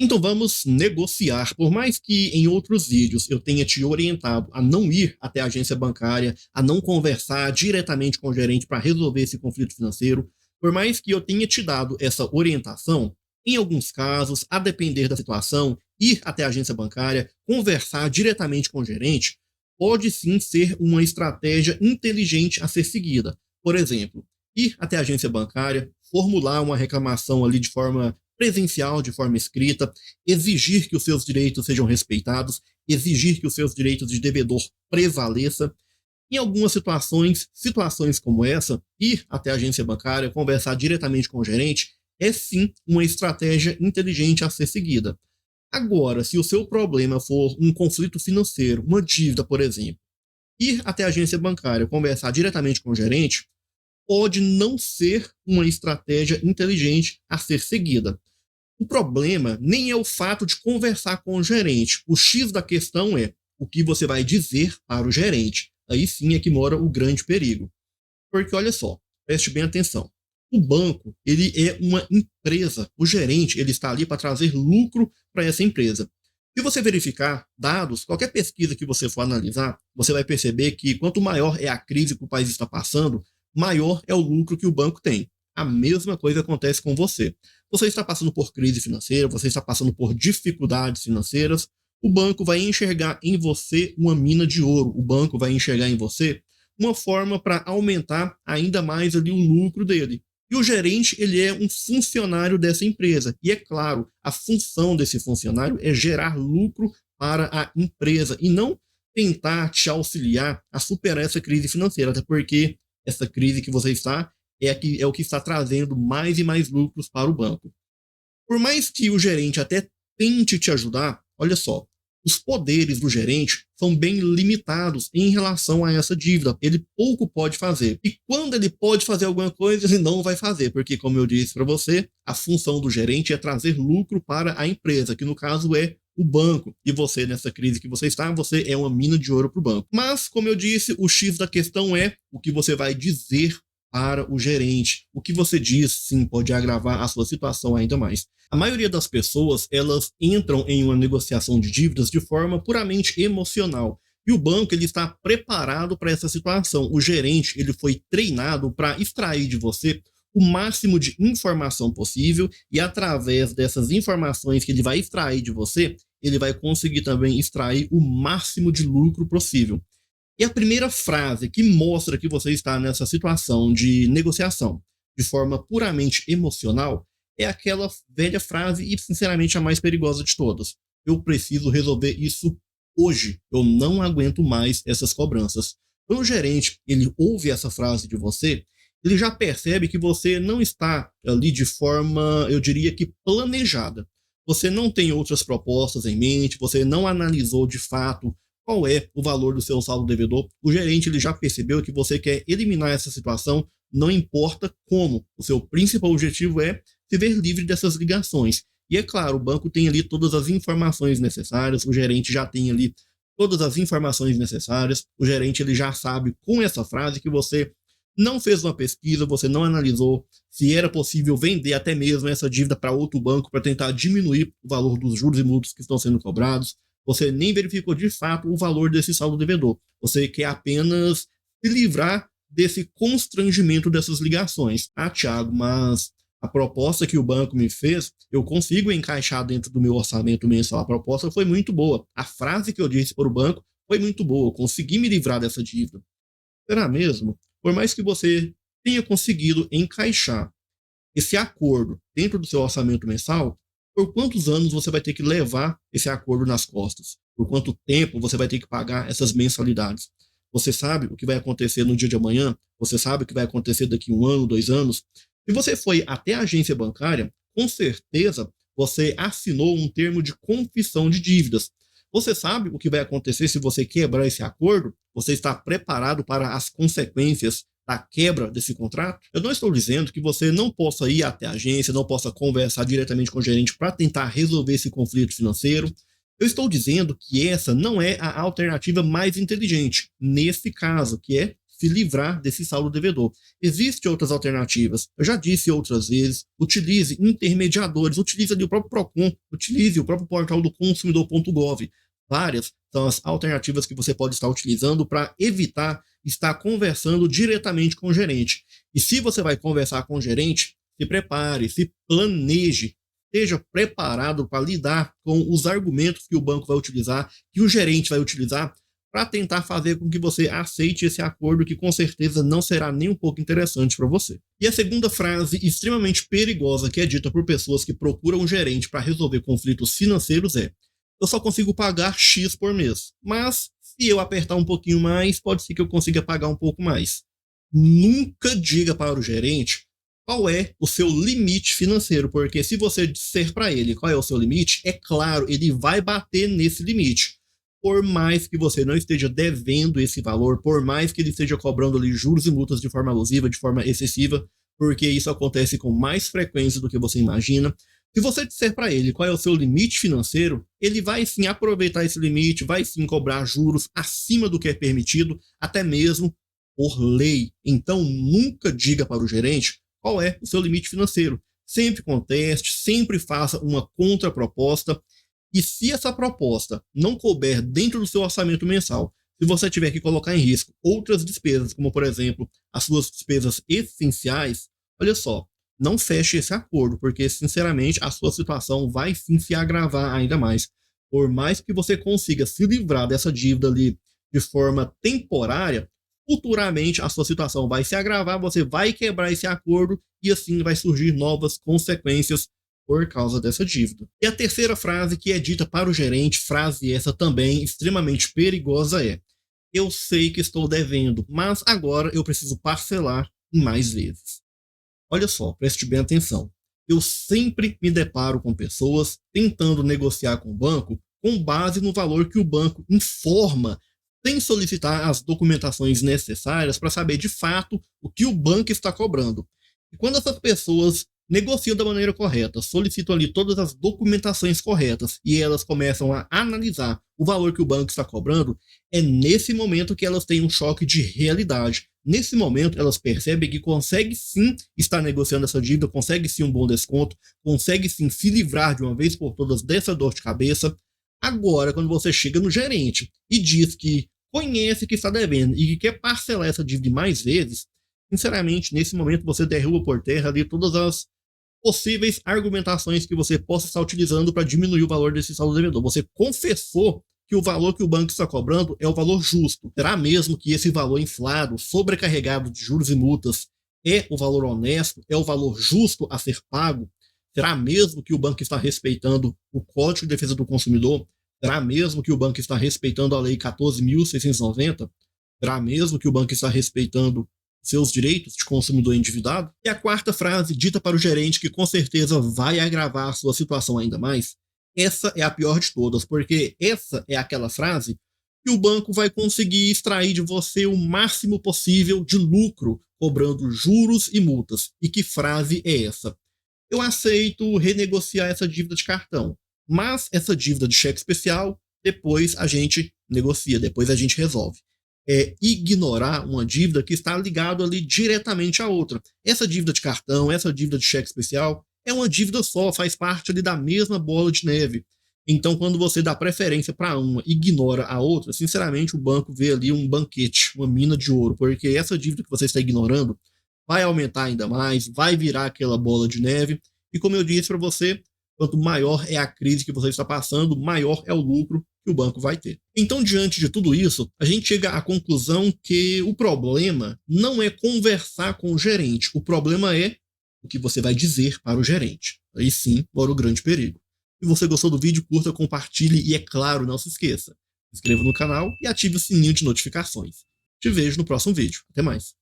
Então vamos negociar. Por mais que em outros vídeos eu tenha te orientado a não ir até a agência bancária, a não conversar diretamente com o gerente para resolver esse conflito financeiro, por mais que eu tenha te dado essa orientação, em alguns casos, a depender da situação, ir até a agência bancária, conversar diretamente com o gerente, pode sim ser uma estratégia inteligente a ser seguida. Por exemplo, ir até a agência bancária, formular uma reclamação ali de forma presencial, de forma escrita, exigir que os seus direitos sejam respeitados, exigir que os seus direitos de devedor prevaleça. Em algumas situações como essa, ir até a agência bancária, conversar diretamente com o gerente, é sim uma estratégia inteligente a ser seguida. Agora, se o seu problema for um conflito financeiro, uma dívida, por exemplo, ir até a agência bancária, conversar diretamente com o gerente, pode não ser uma estratégia inteligente a ser seguida. O problema nem é o fato de conversar com o gerente. O X da questão é o que você vai dizer para o gerente. Aí sim é que mora o grande perigo. Porque olha só, preste bem atenção. O banco, ele é uma empresa. O gerente, ele está ali para trazer lucro para essa empresa. Se você verificar dados, qualquer pesquisa que você for analisar, você vai perceber que quanto maior é a crise que o país está passando, maior é o lucro que o banco tem. A mesma coisa acontece com você. Você está passando por crise financeira, você está passando por dificuldades financeiras, o banco vai enxergar em você uma mina de ouro, o banco vai enxergar em você uma forma para aumentar ainda mais ali o lucro dele. E o gerente, ele é um funcionário dessa empresa. E é claro, a função desse funcionário é gerar lucro para a empresa e não tentar te auxiliar a superar essa crise financeira, até porque essa crise que você está é o que está trazendo mais e mais lucros para o banco. Por mais que o gerente até tente te ajudar, olha só, os poderes do gerente são bem limitados em relação a essa dívida. Ele pouco pode fazer. E quando ele pode fazer alguma coisa, ele não vai fazer, porque, como eu disse para você, a função do gerente é trazer lucro para a empresa, que no caso é o banco. E você, nessa crise que você está, você é uma mina de ouro para o banco. Mas, como eu disse, o X da questão é o que você vai dizer para o gerente. O que você diz, sim, pode agravar a sua situação ainda mais. A maioria das pessoas, elas entram em uma negociação de dívidas de forma puramente emocional. E o banco, ele está preparado para essa situação. O gerente, ele foi treinado para extrair de você o máximo de informação possível e através dessas informações que ele vai extrair de você, ele vai conseguir também extrair o máximo de lucro possível. E a primeira frase que mostra que você está nessa situação de negociação de forma puramente emocional é aquela velha frase e, sinceramente, a mais perigosa de todas. Eu preciso resolver isso hoje. Eu não aguento mais essas cobranças. Quando o gerente ele ouve essa frase de você, ele já percebe que você não está ali de forma, eu diria que planejada. Você não tem outras propostas em mente, você não analisou de fato qual é o valor do seu saldo devedor. O gerente ele já percebeu que você quer eliminar essa situação, não importa como. O seu principal objetivo é se ver livre dessas ligações. E é claro, o banco tem ali todas as informações necessárias, o gerente já tem ali todas as informações necessárias, o gerente ele já sabe com essa frase que você não fez uma pesquisa, você não analisou se era possível vender até mesmo essa dívida para outro banco para tentar diminuir o valor dos juros e multas que estão sendo cobrados. Você nem verificou de fato o valor desse saldo devedor. Você quer apenas se livrar desse constrangimento dessas ligações. Ah, Thiago, mas a proposta que o banco me fez, eu consigo encaixar dentro do meu orçamento mensal. A proposta foi muito boa. A frase que eu disse para o banco foi muito boa. Eu consegui me livrar dessa dívida. Será mesmo? Por mais que você tenha conseguido encaixar esse acordo dentro do seu orçamento mensal, por quantos anos você vai ter que levar esse acordo nas costas? Por quanto tempo você vai ter que pagar essas mensalidades? Você sabe o que vai acontecer no dia de amanhã? Você sabe o que vai acontecer daqui 1 ano, 2 anos? Se você foi até a agência bancária, com certeza você assinou um termo de confissão de dívidas. Você sabe o que vai acontecer se você quebrar esse acordo? Você está preparado para as consequências da quebra desse contrato? Eu não estou dizendo que você não possa ir até a agência, não possa conversar diretamente com o gerente para tentar resolver esse conflito financeiro. Eu estou dizendo que essa não é a alternativa mais inteligente, nesse caso, que é se livrar desse saldo devedor. Existem outras alternativas. Eu já disse outras vezes, utilize intermediadores, utilize ali o próprio Procon, utilize o próprio portal do consumidor.gov. Várias são as alternativas que você pode estar utilizando para evitar estar conversando diretamente com o gerente. E se você vai conversar com o gerente, se prepare, se planeje, esteja preparado para lidar com os argumentos que o banco vai utilizar, que o gerente vai utilizar, para tentar fazer com que você aceite esse acordo que com certeza não será nem um pouco interessante para você. E a segunda frase extremamente perigosa que é dita por pessoas que procuram um gerente para resolver conflitos financeiros é: eu só consigo pagar X por mês, mas se eu apertar um pouquinho mais, pode ser que eu consiga pagar um pouco mais. Nunca diga para o gerente qual é o seu limite financeiro, porque se você disser para ele qual é o seu limite, é claro, ele vai bater nesse limite. Por mais que você não esteja devendo esse valor, por mais que ele esteja cobrando ali juros e multas de forma abusiva, de forma excessiva, porque isso acontece com mais frequência do que você imagina. Se você disser para ele qual é o seu limite financeiro, ele vai sim aproveitar esse limite, vai sim cobrar juros acima do que é permitido, até mesmo por lei. Então, nunca diga para o gerente qual é o seu limite financeiro. Sempre conteste, sempre faça uma contraproposta. E se essa proposta não couber dentro do seu orçamento mensal, se você tiver que colocar em risco outras despesas, como por exemplo, as suas despesas essenciais, olha só, não feche esse acordo, porque sinceramente a sua situação vai sim se agravar ainda mais. Por mais que você consiga se livrar dessa dívida ali de forma temporária, futuramente a sua situação vai se agravar, você vai quebrar esse acordo e assim vai surgir novas consequências por causa dessa dívida. E a terceira frase que é dita para o gerente, frase essa também extremamente perigosa é: eu sei que estou devendo, mas agora eu preciso parcelar em mais vezes. Olha só, preste bem atenção. Eu sempre me deparo com pessoas tentando negociar com o banco com base no valor que o banco informa, sem solicitar as documentações necessárias para saber de fato o que o banco está cobrando. E quando essas pessoas negociam da maneira correta, solicitam ali todas as documentações corretas e elas começam a analisar o valor que o banco está cobrando, é nesse momento que elas têm um choque de realidade. Nesse momento, elas percebem que consegue sim estar negociando essa dívida, consegue sim um bom desconto, consegue sim se livrar de uma vez por todas dessa dor de cabeça. Agora, quando você chega no gerente e diz que conhece que está devendo e que quer parcelar essa dívida mais vezes, sinceramente, nesse momento você derruba por terra ali todas as possíveis argumentações que você possa estar utilizando para diminuir o valor desse saldo devedor. Você confessou que o valor que o banco está cobrando é o valor justo. Será mesmo que esse valor inflado, sobrecarregado de juros e multas, é o valor honesto, é o valor justo a ser pago? Será mesmo que o banco está respeitando o Código de Defesa do Consumidor? Será mesmo que o banco está respeitando a Lei 14.690? Será mesmo que o banco está respeitando seus direitos de consumidor endividado? E a quarta frase, dita para o gerente, que com certeza vai agravar a sua situação ainda mais, essa é a pior de todas, porque essa é aquela frase que o banco vai conseguir extrair de você o máximo possível de lucro, cobrando juros e multas. E que frase é essa? Eu aceito renegociar essa dívida de cartão, mas essa dívida de cheque especial, depois a gente negocia, depois a gente resolve. É ignorar uma dívida que está ligada ali diretamente à outra. Essa dívida de cartão, essa dívida de cheque especial, é uma dívida só, faz parte ali da mesma bola de neve. Então, quando você dá preferência para uma e ignora a outra, sinceramente, o banco vê ali um banquete, uma mina de ouro, porque essa dívida que você está ignorando vai aumentar ainda mais, vai virar aquela bola de neve. E como eu disse para você, quanto maior é a crise que você está passando, maior é o lucro que o banco vai ter. Então, diante de tudo isso, a gente chega à conclusão que o problema não é conversar com o gerente, o problema é o que você vai dizer para o gerente. Aí sim, mora o grande perigo. Se você gostou do vídeo, curta, compartilhe e, é claro, não se esqueça, se inscreva no canal e ative o sininho de notificações. Te vejo no próximo vídeo. Até mais.